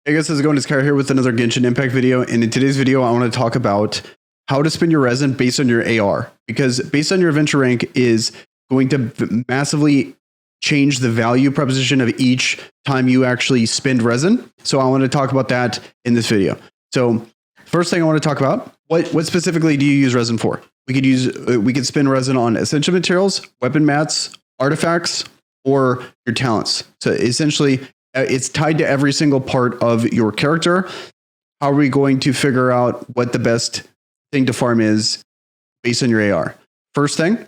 Hey guys, how's it going? It's Kyle here with another Genshin Impact video. And in today's video, I want to talk about how to spend your resin based on your AR. Because based on your adventure rank is going to massively change the value proposition of each time you actually spend resin. So I want to talk about that in this video. So first thing I want to talk about, what specifically do you use resin for? We could spend resin on essential materials, weapon mats, artifacts, or your talents. So essentially, it's tied to every single part of your character. How are we going to figure out what the best thing to farm is based on your AR? First thing,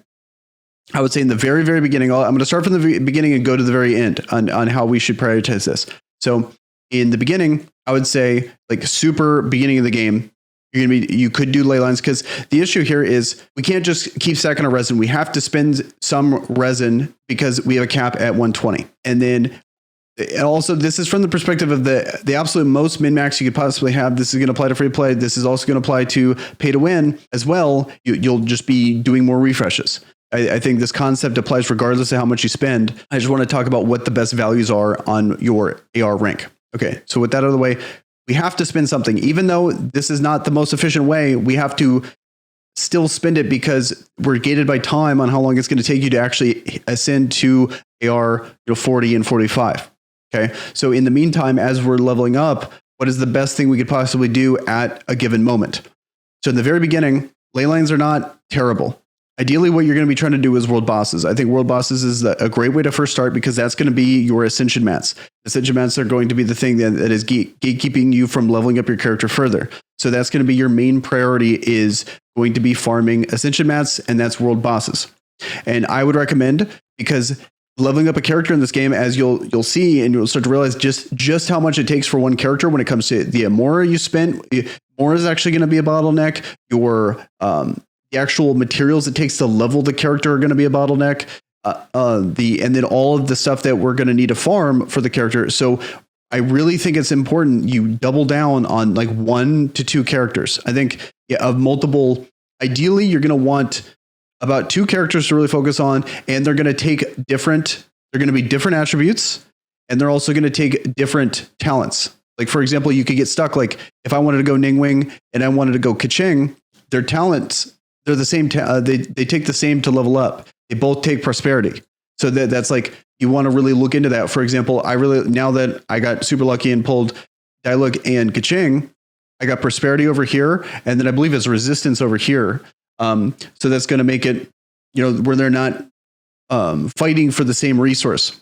I would say in the very, very beginning, I'm going to start from the beginning and go to the very end on how we should prioritize this. So in the beginning, I would say like super beginning of the game, you could do ley lines, because the issue here is we can't just keep stacking our resin. We have to spend some resin because we have a cap at 120. And then also, this is from the perspective of the absolute most min-max you could possibly have. This is going to apply to free play. This is also going to apply to pay to win as well. You'll just be doing more refreshes. I think this concept applies regardless of how much you spend. I just want to talk about what the best values are on your AR rank. Okay, so with that out of the way, we have to spend something. Even though this is not the most efficient way, we have to still spend it because we're gated by time on how long it's going to take you to actually ascend to AR 40 and 45. Okay, so in the meantime, as we're leveling up, what is the best thing we could possibly do at a given moment? So in the very beginning, ley lines are not terrible. Ideally, what you're going to be trying to do is world bosses. I think world bosses is a great way to first start because that's going to be your ascension mats. Ascension mats are going to be the thing that is gatekeeping you from leveling up your character further. So that's going to be your main priority, is going to be farming ascension mats, and that's world bosses. And I would recommend, because leveling up a character in this game, as you'll see, and you'll start to realize just how much it takes for one character when it comes to the more you spend, more is actually going to be a bottleneck. The actual materials it takes to level the character are going to be a bottleneck. And then all of the stuff that we're going to need to farm for the character. So I really think it's important you double down on like 1 to 2 characters. I think of multiple. Ideally, you're going to want about 2 characters to really focus on, and they're going to take different. They're going to be different attributes, and they're also going to take different talents. Like for example, you could get stuck. Like if I wanted to go Ningwing and I wanted to go Kaching, their talents, they're the same. They take the same to level up. They both take prosperity. So that's like, you want to really look into that. For example, now that I got super lucky and pulled Dialog and Kaching, I got prosperity over here, and then I believe it's resistance over here. So that's going to make it, where they're not fighting for the same resource.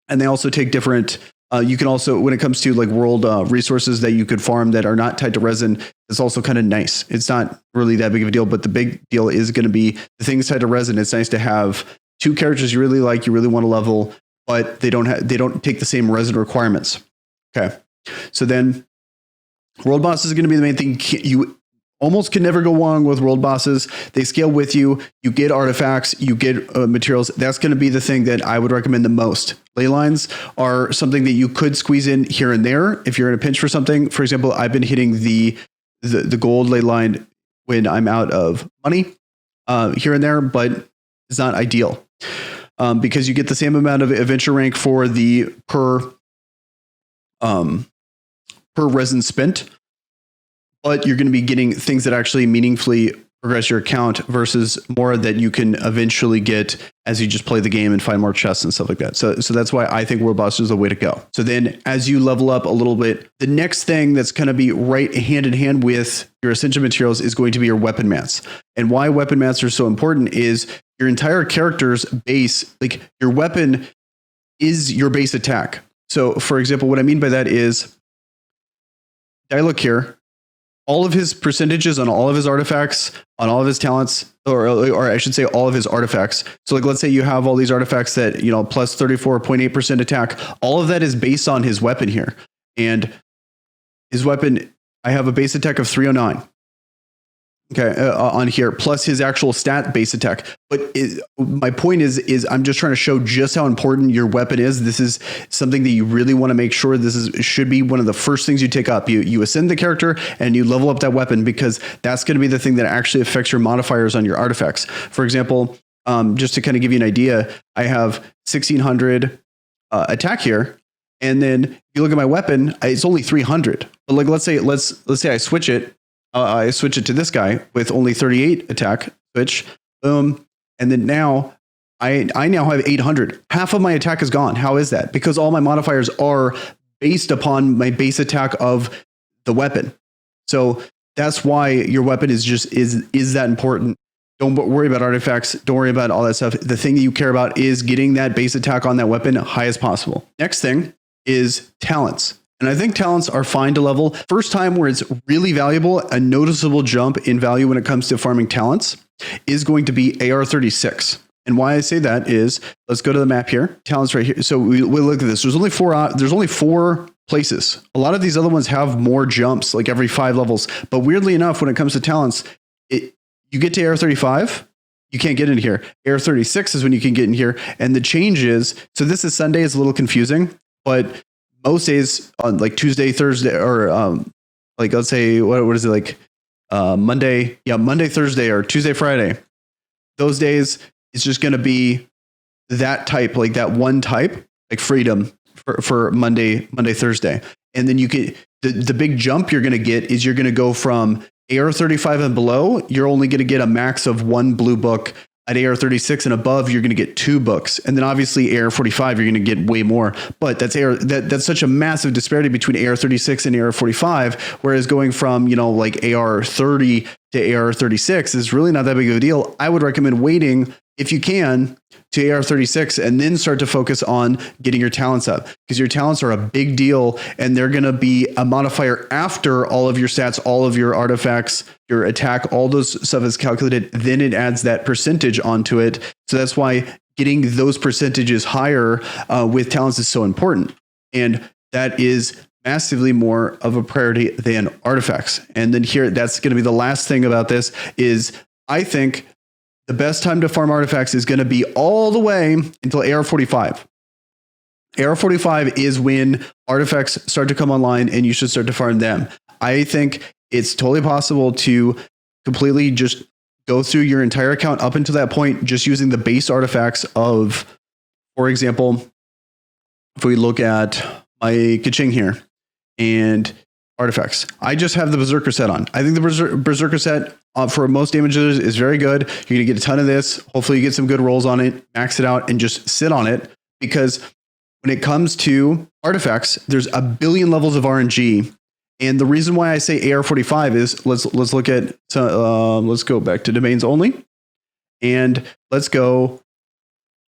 And they also take different. You can also, when it comes to like world resources that you could farm that are not tied to resin, it's also kind of nice. It's not really that big of a deal, but the big deal is going to be the things tied to resin. It's nice to have 2 characters you really like, you really want to level, but they don't take the same resin requirements. Okay, so then world bosses is going to be the main thing. You almost can never go wrong with world bosses. They scale with you. You get artifacts, you get materials. That's going to be the thing that I would recommend the most. Ley lines are something that you could squeeze in here and there if you're in a pinch for something. For example, I've been hitting the gold ley line when I'm out of money here and there, but it's not ideal because you get the same amount of adventure rank for the per resin spent, but you're going to be getting things that actually meaningfully progress your account versus more that you can eventually get as you just play the game and find more chests and stuff like that. So that's why I think world bosses is the way to go. So then as you level up a little bit, the next thing that's going to be right hand in hand with your essential materials is going to be your weapon mats. And why weapon mats are so important is your entire character's base, like your weapon is your base attack. So for example, what I mean by that is, Dialog here, all of his percentages on all of his artifacts, on all of his talents, or I should say all of his artifacts. So like, let's say you have all these artifacts that, plus 34.8% attack. All of that is based on his weapon here. And his weapon, I have a base attack of 309. Okay, on here, plus his actual stat base attack. But my point is I'm just trying to show just how important your weapon is. This is something that you really want to make sure should be one of the first things you take up. You ascend the character and you level up that weapon, because that's going to be the thing that actually affects your modifiers on your artifacts. For example, just to kind of give you an idea, I have 1600 attack here. And then if you look at my weapon, it's only 300. But like, let's say I switch it. I switch it to this guy with only 38 attack, switch, boom. And then now I now have 800. Half of my attack is gone. How is that? Because all my modifiers are based upon my base attack of the weapon. So that's why your weapon is that important. Don't worry about artifacts. Don't worry about all that stuff. The thing that you care about is getting that base attack on that weapon high as possible. Next thing is talents. And I think talents are fine to level. First time where it's really valuable, a noticeable jump in value when it comes to farming talents is going to be AR-36. And why I say that is, let's go to the map here. Talents right here. So we look at this. There's only four places. A lot of these other ones have more jumps, like every 5 levels. But weirdly enough, when it comes to talents, you get to AR-35, you can't get in here. AR-36 is when you can get in here. And the change is, so this is Sunday, is a little confusing, but most days on like Tuesday, Thursday, or like let's say, what is it, like Monday? Yeah, Monday, Thursday, or Tuesday, Friday. Those days, it's just going to be that type, like that one type, like freedom for Monday, Thursday. And then you get the big jump you're going to get is you're going to go from AR-35 and below, you're only going to get a max of 1 blue book. At AR-36 and above, you're going to get 2 books. And then obviously AR-45, you're going to get way more. But that's such a massive disparity between AR-36 and AR-45, whereas going from, like AR-30 to AR-36 is really not that big of a deal. I would recommend waiting, if you can, to AR-36 and then start to focus on getting your talents up, because your talents are a big deal and they're going to be a modifier after all of your stats, all of your artifacts, your attack, all those stuff is calculated. Then it adds that percentage onto it. So that's why getting those percentages higher with talents is so important. And that is massively more of a priority than artifacts. And then here, that's going to be the last thing about this is, I think the best time to farm artifacts is going to be all the way until AR-45. AR-45 is when artifacts start to come online and you should start to farm them. I think it's totally possible to completely just go through your entire account up until that point, just using the base artifacts of, for example, if we look at my Kaching here and artifacts, I just have the Berserker set on. I think the Berserker set for most damage dealers is very good. You're going to get a ton of this. Hopefully you get some good rolls on it, max it out, and just sit on it. Because when it comes to artifacts, there's a billion levels of RNG. And the reason why I say AR-45 is, let's look at, let's go back to domains only. And let's go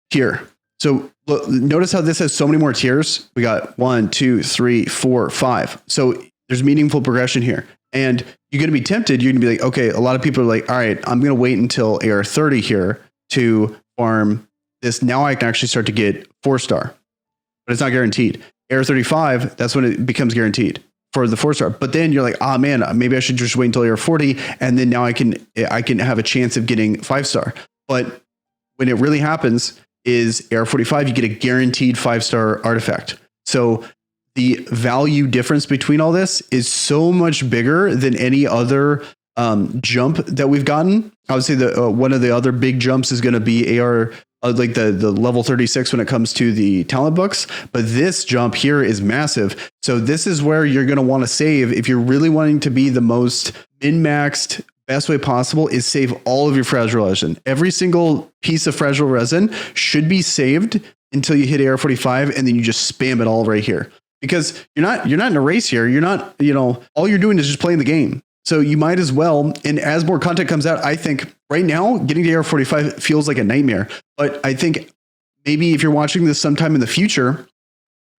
here. So look, notice how this has so many more tiers. We got 1, 2, 3, 4, 5. So there's meaningful progression here. And you're going to be tempted. You're going to be like, okay, a lot of people are like, all right, I'm going to wait until AR-30 here to farm this. Now I can actually start to get 4-star, but it's not guaranteed. AR-35, that's when it becomes guaranteed for the 4-star. But then you're like, ah, man, maybe I should just wait until AR-40. And then now I can have a chance of getting 5-star. But when it really happens is AR-45, you get a guaranteed 5-star artifact. So the value difference between all this is so much bigger than any other jump that we've gotten. I would say that one of the other big jumps is going to be AR, like the level 36 when it comes to the talent books. But this jump here is massive. So this is where you're going to want to save if you're really wanting to be the most min-maxed. Best way possible is save all of your fragile resin. Every single piece of fragile resin should be saved until you hit AR-45, and then you just spam it all right here. Because you're not in a race here. You're not, all you're doing is just playing the game. So you might as well. And as more content comes out, I think right now getting to AR-45 feels like a nightmare. But I think maybe if you're watching this sometime in the future,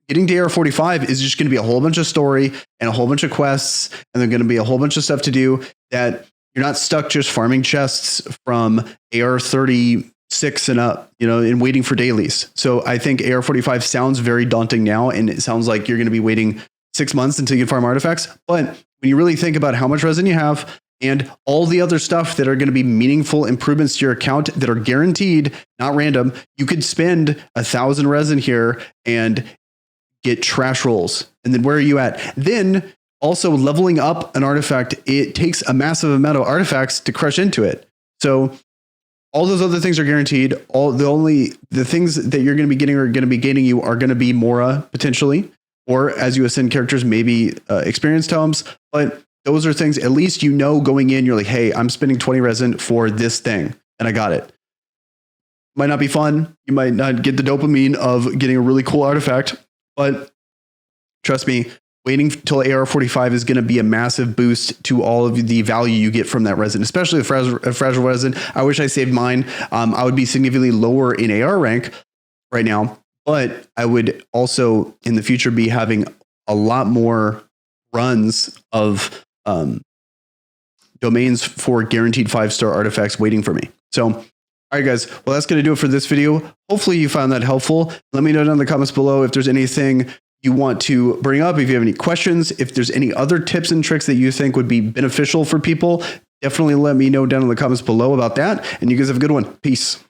getting to AR-45 is just going to be a whole bunch of story and a whole bunch of quests. And there's going to be a whole bunch of stuff to do that you're not stuck just farming chests from AR-36 and up, and waiting for dailies. So I think AR-45 sounds very daunting now, and it sounds like you're going to be waiting 6 months until you can farm artifacts. But when you really think about how much resin you have and all the other stuff that are going to be meaningful improvements to your account that are guaranteed, not random, you could spend 1,000 resin here and get trash rolls. And then where are you at? Then also leveling up an artifact, it takes a massive amount of artifacts to crush into it. So all those other things are guaranteed. The things that you're going to be getting are going to be gaining you are going to be Mora potentially. or as you ascend characters, maybe experience tomes. But those are things, at least you know going in, you're like, hey, I'm spending 20 resin for this thing, and I got it. Might not be fun. You might not get the dopamine of getting a really cool artifact, but trust me, waiting till AR45 is going to be a massive boost to all of the value you get from that resin, especially the fragile resin. I wish I saved mine. I would be significantly lower in AR rank right now, but I would also in the future be having a lot more runs of domains for guaranteed 5-star artifacts waiting for me. So, all right, guys. Well, that's going to do it for this video. Hopefully you found that helpful. Let me know down in the comments below if there's anything you want to bring up, if you have any questions, if there's any other tips and tricks that you think would be beneficial for people. Definitely let me know down in the comments below about that. And you guys have a good one. Peace.